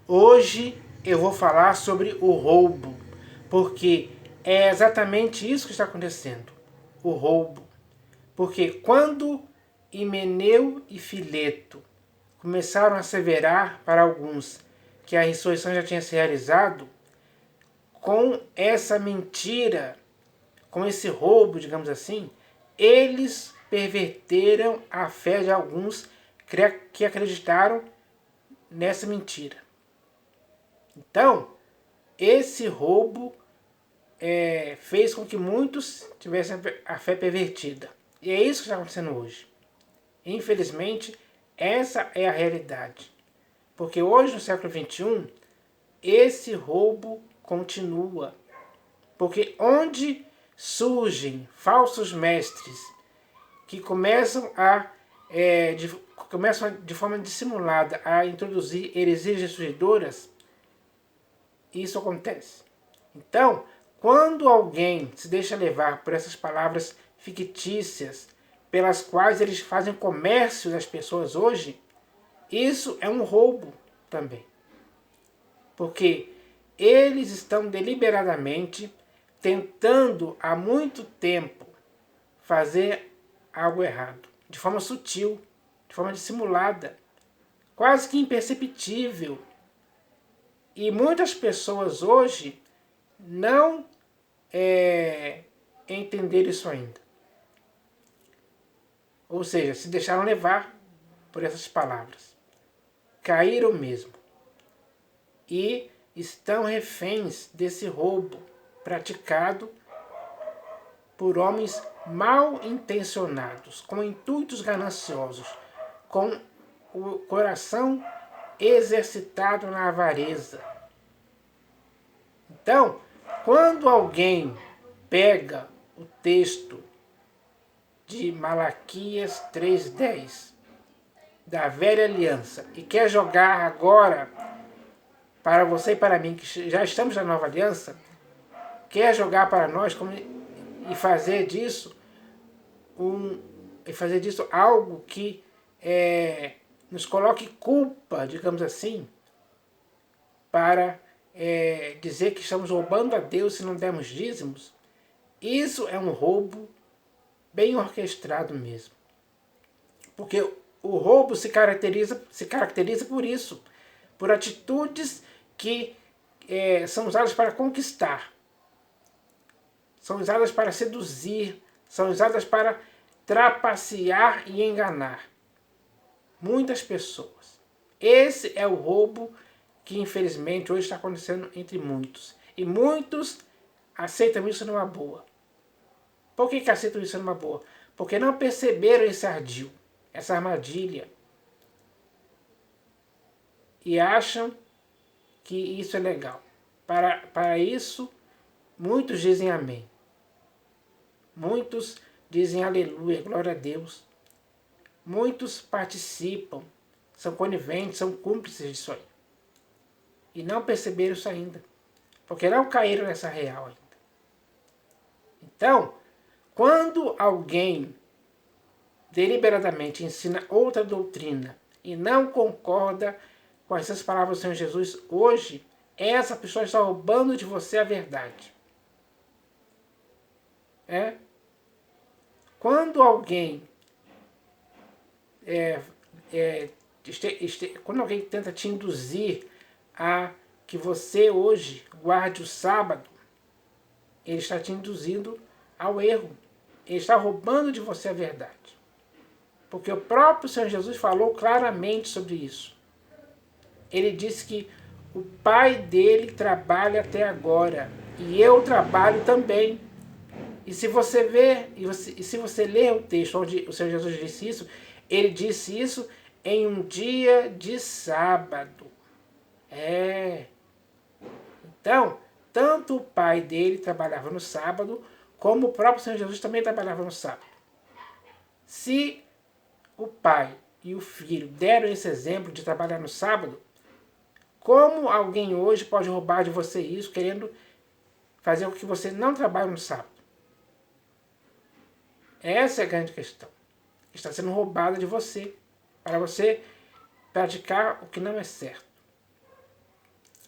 Hoje eu vou falar sobre o roubo, porque é exatamente isso que está acontecendo, o roubo. Porque quando Himeneu e Fileto começaram a asseverar para alguns que a ressurreição já tinha se realizado, com essa mentira, com esse roubo, digamos assim, eles perverteram a fé de alguns que acreditaram nessa mentira. Então, esse roubo fez com que muitos tivessem a fé pervertida. E é isso que está acontecendo hoje. Infelizmente, essa é a realidade. Porque hoje, no século XXI, esse roubo continua. Porque onde surgem falsos mestres que começam de forma dissimulada a introduzir heresias destruidoras, isso acontece. Então, quando alguém se deixa levar por essas palavras fictícias pelas quais eles fazem comércio das pessoas hoje, isso é um roubo também. Porque eles estão deliberadamente tentando há muito tempo fazer algo errado, de forma sutil, de forma dissimulada, quase que imperceptível. E muitas pessoas hoje não entenderam isso ainda. Ou seja, se deixaram levar por essas palavras. Caíram mesmo. E estão reféns desse roubo praticado por homens mal intencionados, com intuitos gananciosos, com o coração exercitado na avareza. Então, quando alguém pega o texto de Malaquias 3:10 da velha aliança e quer jogar agora para você e para mim, que já estamos na nova aliança, quer jogar para nós e fazer disso algo que nos coloque culpa, digamos assim, para dizer que estamos roubando a Deus se não dermos dízimos. Isso é um roubo bem orquestrado mesmo. Porque o roubo se caracteriza por isso, por atitudes que são usadas para conquistar, são usadas para seduzir, são usadas para trapacear e enganar muitas pessoas. Esse é o roubo que infelizmente hoje está acontecendo entre muitos. E muitos aceitam isso numa boa. Por que aceitam isso numa boa? Porque não perceberam esse ardil, essa armadilha. E acham que isso é legal. Para isso, muitos dizem amém. Muitos dizem aleluia, glória a Deus. Muitos participam, são coniventes, são cúmplices disso aí. E não perceberam isso ainda. Porque não caíram nessa real ainda. Então, quando alguém deliberadamente ensina outra doutrina e não concorda com essas palavras do Senhor Jesus hoje, essa pessoa está roubando de você a verdade. Quando alguém quando alguém tenta te induzir a que você hoje guarde o sábado, ele está te induzindo ao erro. Ele está roubando de você a verdade. Porque o próprio Senhor Jesus falou claramente sobre isso. Ele disse que o Pai dele trabalha até agora e eu trabalho também. E se você ver, e se você ler o texto onde o Senhor Jesus disse isso, ele disse isso em um dia de sábado. Então, tanto o pai dele trabalhava no sábado, como o próprio Senhor Jesus também trabalhava no sábado. Se o pai e o filho deram esse exemplo de trabalhar no sábado, como alguém hoje pode roubar de você isso, querendo fazer com que você não trabalhe no sábado? Essa é a grande questão. Está sendo roubada de você, para você praticar o que não é certo.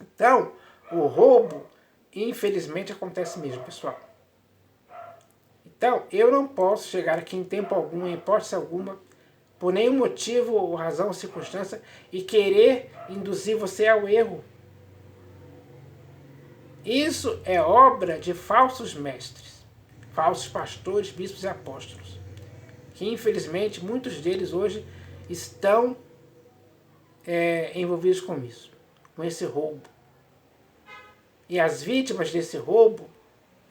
Então, o roubo, infelizmente, acontece mesmo, pessoal. Então, eu não posso chegar aqui em tempo algum, em hipótese alguma, por nenhum motivo, ou razão ou circunstância, e querer induzir você ao erro. Isso é obra de falsos mestres, falsos pastores, bispos e apóstolos, que infelizmente muitos deles hoje estão envolvidos com isso, com esse roubo. E as vítimas desse roubo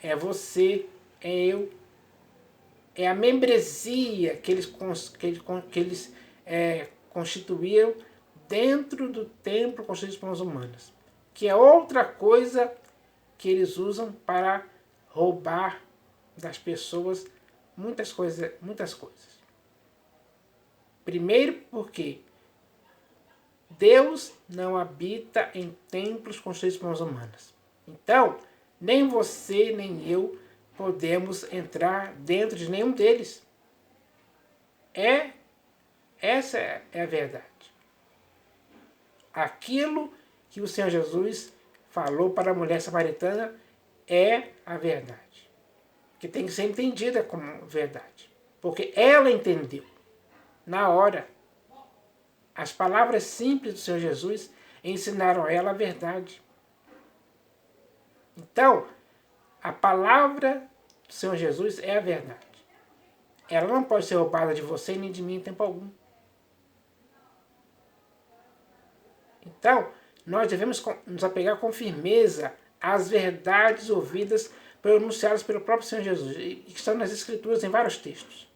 é você, é eu, é a membresia que eles constituíram dentro do templo construído por mãos humanas, que é outra coisa que eles usam para roubar das pessoas muitas coisas. Primeiro porque Deus não habita em templos construídos por mãos humanas. Então, nem você nem eu podemos entrar dentro de nenhum deles. Essa é a verdade. Aquilo que o Senhor Jesus falou para a mulher samaritana é a verdade, que tem que ser entendida como verdade, porque ela entendeu na hora. As palavras simples do Senhor Jesus ensinaram a ela a verdade. Então, a palavra do Senhor Jesus é a verdade. Ela não pode ser roubada de você nem de mim em tempo algum. Então, nós devemos nos apegar com firmeza às verdades ouvidas, pronunciadas pelo próprio Senhor Jesus, e que estão nas Escrituras em vários textos.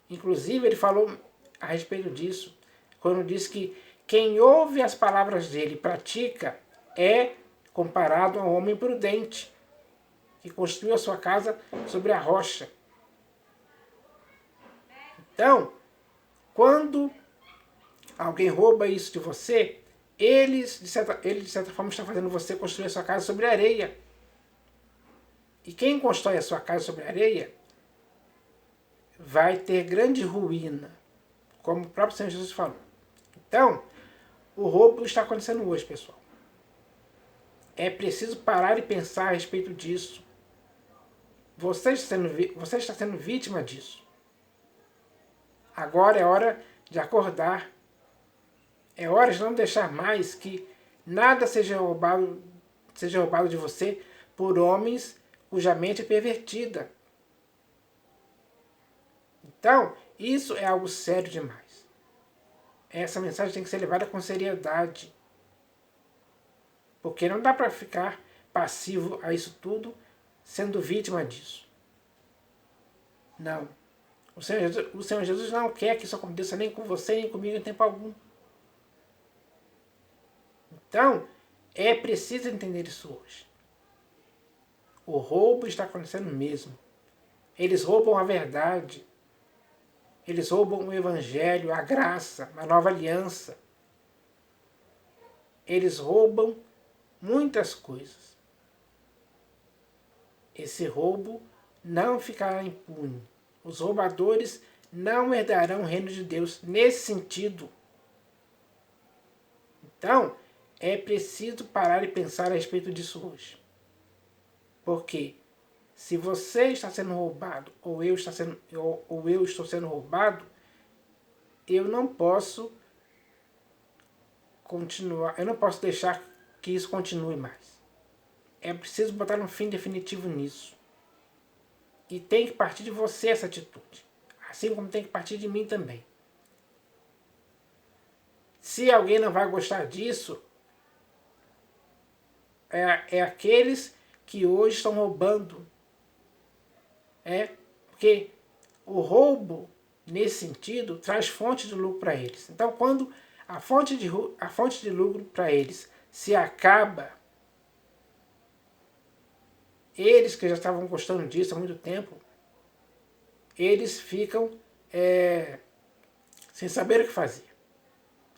Inclusive, ele falou a respeito disso, quando diz que quem ouve as palavras dele e pratica é comparado a um homem prudente, que construiu a sua casa sobre a rocha. Então, quando alguém rouba isso de você, ele de certa forma está fazendo você construir a sua casa sobre areia. E quem constrói a sua casa sobre areia vai ter grande ruína, como o próprio Senhor Jesus falou. Então, o roubo está acontecendo hoje, pessoal. É preciso parar e pensar a respeito disso. Você está sendo vítima disso. Agora é hora de acordar. É hora de não deixar mais que nada seja roubado de você por homens cuja mente é pervertida. Então, isso é algo sério demais. Essa mensagem tem que ser levada com seriedade. Porque não dá para ficar passivo a isso tudo, sendo vítima disso. Não. O Senhor Jesus não quer que isso aconteça nem com você, nem comigo em tempo algum. Então, é preciso entender isso hoje. O roubo está acontecendo mesmo. Eles roubam a verdade. Eles roubam o Evangelho, a graça, a nova aliança. Eles roubam muitas coisas. Esse roubo não ficará impune. Os roubadores não herdarão o reino de Deus nesse sentido. Então, é preciso parar e pensar a respeito disso hoje. Porque se você está sendo roubado, ou eu estou sendo roubado, eu não posso continuar, eu não posso deixar que isso continue mais. É preciso botar um fim definitivo nisso. E tem que partir de você essa atitude. Assim como tem que partir de mim também. Se alguém não vai gostar disso, é aqueles que hoje estão roubando. Porque o roubo, nesse sentido, traz fonte de lucro para eles. Então, quando a fonte de lucro para eles se acaba, eles que já estavam gostando disso há muito tempo, eles ficam sem saber o que fazer.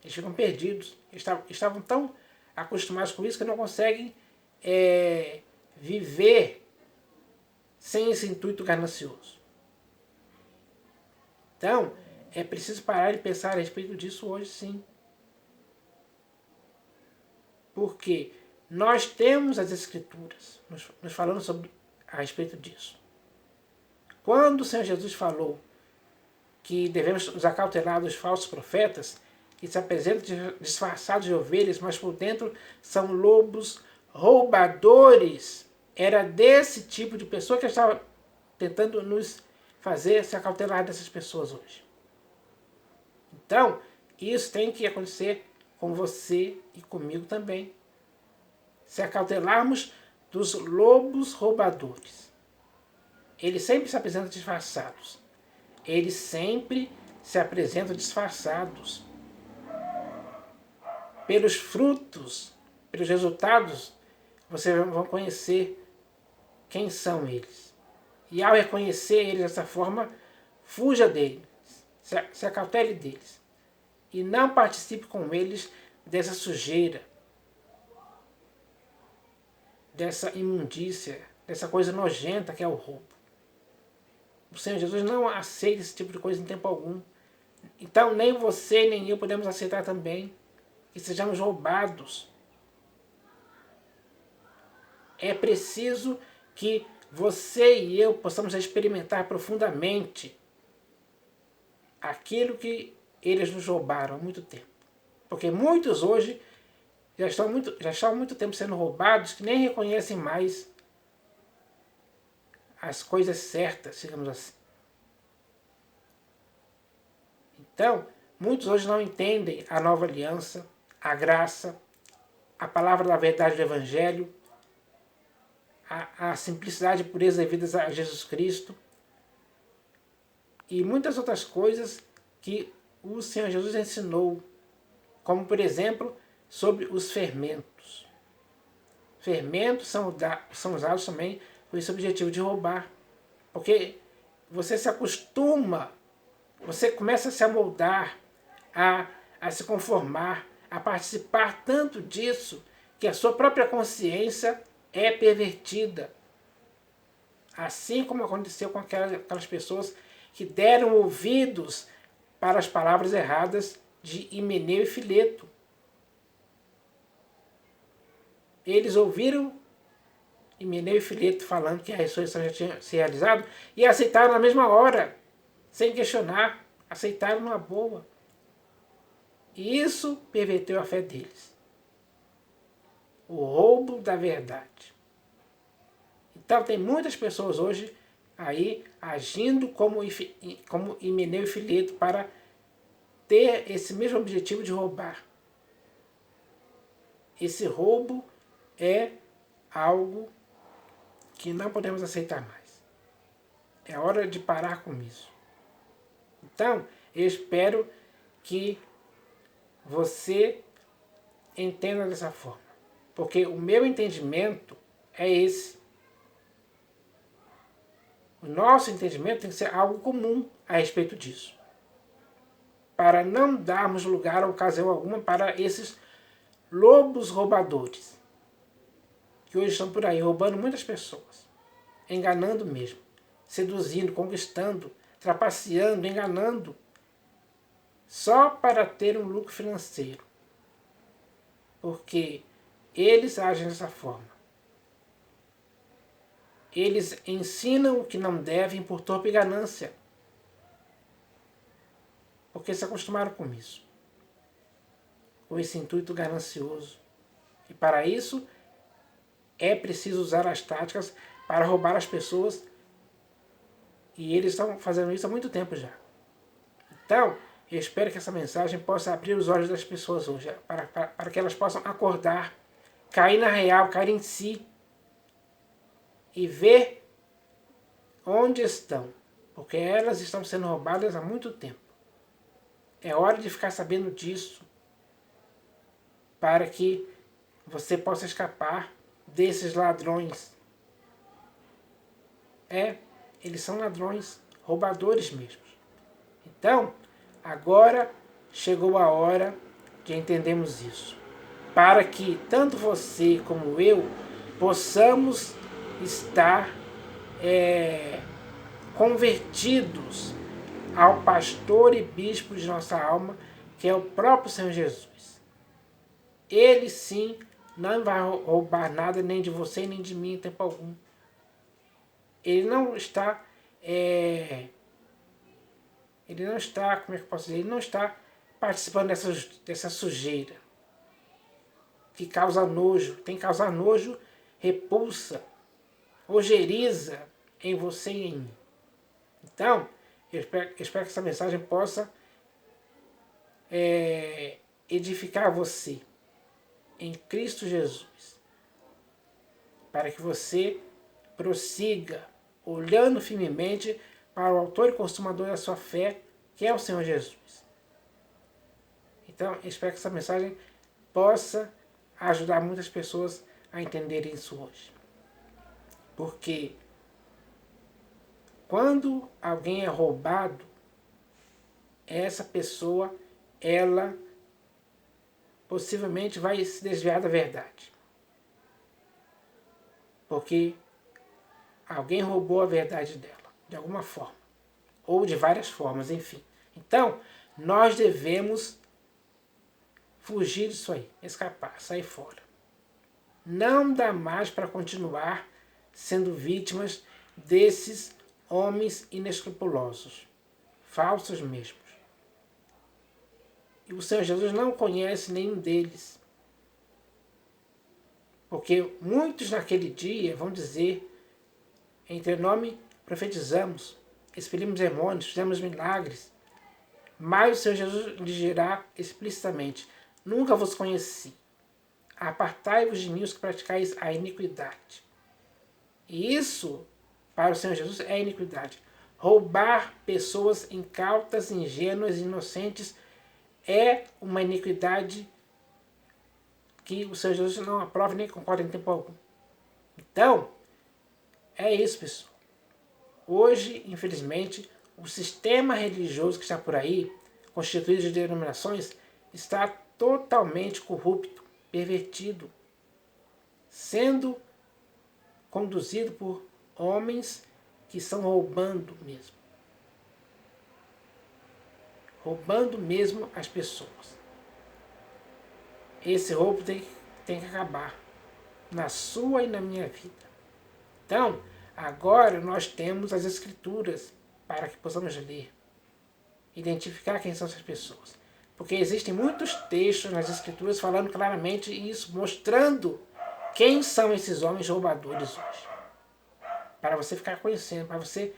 Eles ficam perdidos. Estavam tão acostumados com isso que não conseguem viver sem esse intuito ganancioso. Então, é preciso parar e pensar a respeito disso hoje, sim. Porque nós temos as Escrituras nos falando a respeito disso. Quando o Senhor Jesus falou que devemos nos acautelar dos falsos profetas, que se apresentam disfarçados de ovelhas, mas por dentro são lobos roubadores, era desse tipo de pessoa que estava tentando nos fazer se acautelar dessas pessoas hoje. Então, isso tem que acontecer com você e comigo também. Se acautelarmos dos lobos roubadores. Eles sempre se apresentam disfarçados. Eles sempre se apresentam disfarçados. Pelos frutos, pelos resultados, você vai conhecer quem são eles. E ao reconhecer eles dessa forma, fuja deles, se acautele deles. E não participe com eles dessa sujeira, dessa imundícia, dessa coisa nojenta que é o roubo. O Senhor Jesus não aceita esse tipo de coisa em tempo algum. Então nem você nem eu podemos aceitar também que sejamos roubados. É preciso que você e eu possamos experimentar profundamente aquilo que eles nos roubaram há muito tempo. Porque muitos hoje já estão há muito tempo sendo roubados que nem reconhecem mais as coisas certas, digamos assim. Então, muitos hoje não entendem a nova aliança, a graça, a palavra da verdade do Evangelho, a simplicidade e pureza devidas a Jesus Cristo e muitas outras coisas que o Senhor Jesus ensinou, como por exemplo, sobre os fermentos. Fermentos são usados também com esse objetivo de roubar, porque você se acostuma, você começa a se amoldar, a se conformar, a participar tanto disso, que a sua própria consciência é pervertida. Assim como aconteceu com aquelas pessoas que deram ouvidos para as palavras erradas de Himeneu e Fileto. Eles ouviram Himeneu e Fileto falando que a ressurreição já tinha se realizado e aceitaram na mesma hora, sem questionar, aceitaram numa boa. E isso perverteu a fé deles. O roubo da verdade. Então tem muitas pessoas hoje aí agindo como Himeneu e Fileto para ter esse mesmo objetivo de roubar. Esse roubo é algo que não podemos aceitar mais. É hora de parar com isso. Então, eu espero que você entenda dessa forma. Porque o meu entendimento é esse. O nosso entendimento tem que ser algo comum a respeito disso. Para não darmos lugar a ocasião alguma para esses lobos roubadores, que hoje estão por aí roubando muitas pessoas, enganando mesmo, seduzindo, conquistando, trapaceando, enganando, só para ter um lucro financeiro. Porque eles agem dessa forma. Eles ensinam o que não devem por torpe ganância. Porque se acostumaram com isso. Com esse intuito ganancioso. E para isso, é preciso usar as táticas para roubar as pessoas. E eles estão fazendo isso há muito tempo já. Então, eu espero que essa mensagem possa abrir os olhos das pessoas hoje. Para que elas possam acordar, cair na real, cair em si. E ver onde estão. Porque elas estão sendo roubadas há muito tempo. É hora de ficar sabendo disso. Para que você possa escapar desses ladrões. Eles são ladrões, roubadores mesmo. Então, agora chegou a hora de entendermos isso. Para que tanto você como eu possamos estar convertidos ao pastor e bispo de nossa alma, que é o próprio Senhor Jesus. Ele sim não vai roubar nada nem de você nem de mim em tempo algum. Ele não está, como é que eu posso dizer? Ele não está participando dessa sujeira que causa nojo, tem que causar nojo, repulsa, ojeriza em você e em mim. Então, eu espero que essa mensagem possa edificar você em Cristo Jesus, para que você prossiga olhando firmemente para o autor e consumador da sua fé, que é o Senhor Jesus. Então, eu espero que essa mensagem possa ajudar muitas pessoas a entenderem isso hoje. Porque quando alguém é roubado, essa pessoa, ela possivelmente vai se desviar da verdade. Porque alguém roubou a verdade dela, de alguma forma. Ou de várias formas, enfim. Então, nós devemos fugir disso aí, escapar, sair fora. Não dá mais para continuar sendo vítimas desses homens inescrupulosos, falsos mesmos. E o Senhor Jesus não conhece nenhum deles. Porque muitos naquele dia vão dizer, em teu nome profetizamos, expelimos demônios, fizemos milagres. Mas o Senhor Jesus lhes dirá explicitamente, nunca vos conheci. Apartai-vos de mim os que praticais a iniquidade. E isso, para o Senhor Jesus, é iniquidade. Roubar pessoas incautas, ingênuas, inocentes, é uma iniquidade que o Senhor Jesus não aprova nem concorda em tempo algum. Então, é isso, pessoal. Hoje, infelizmente, o sistema religioso que está por aí, constituído de denominações, está totalmente corrupto, pervertido, sendo conduzido por homens que estão roubando mesmo. Roubando mesmo as pessoas. Esse roubo tem que acabar na sua e na minha vida. Então, agora nós temos as Escrituras para que possamos ler, identificar quem são essas pessoas. Porque existem muitos textos nas Escrituras falando claramente isso, mostrando quem são esses homens roubadores hoje. Para você ficar conhecendo, para você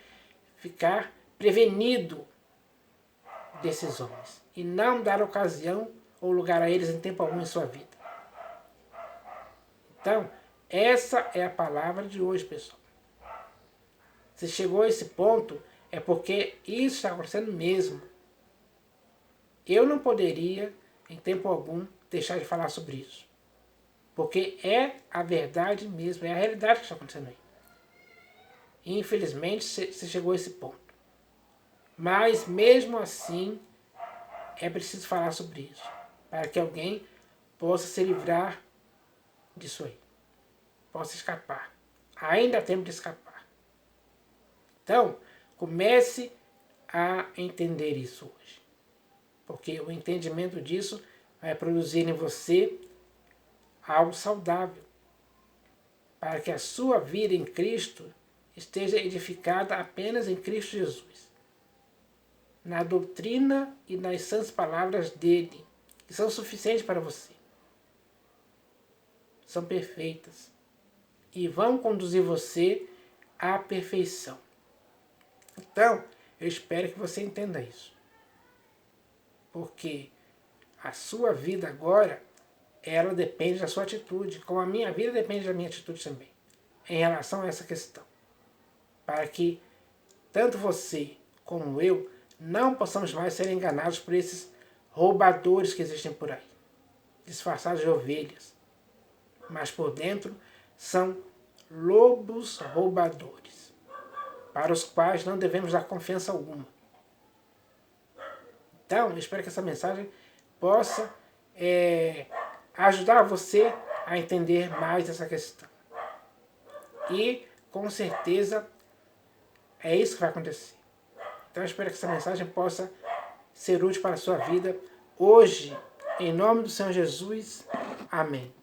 ficar prevenido desses homens. E não dar ocasião ou lugar a eles em tempo algum em sua vida. Então, essa é a palavra de hoje, pessoal. Se chegou a esse ponto, é porque isso está acontecendo mesmo. Eu não poderia, em tempo algum, deixar de falar sobre isso. Porque é a verdade mesmo, é a realidade que está acontecendo aí. E, infelizmente, se chegou a esse ponto. Mas, mesmo assim, é preciso falar sobre isso. Para que alguém possa se livrar disso aí. Possa escapar. Ainda há tempo de escapar. Então, comece a entender isso hoje. Porque o entendimento disso vai produzir em você algo saudável. Para que a sua vida em Cristo esteja edificada apenas em Cristo Jesus. Na doutrina e nas sãs palavras dele, que são suficientes para você. São perfeitas. E vão conduzir você à perfeição. Então, eu espero que você entenda isso. Porque a sua vida agora, ela depende da sua atitude, como a minha vida depende da minha atitude também, em relação a essa questão. Para que tanto você como eu não possamos mais ser enganados por esses roubadores que existem por aí, disfarçados de ovelhas, mas por dentro são lobos roubadores, para os quais não devemos dar confiança alguma. Então, eu espero que essa mensagem possa ajudar você a entender mais essa questão. E, com certeza, é isso que vai acontecer. Então, eu espero que essa mensagem possa ser útil para a sua vida hoje. Em nome do Senhor Jesus. Amém.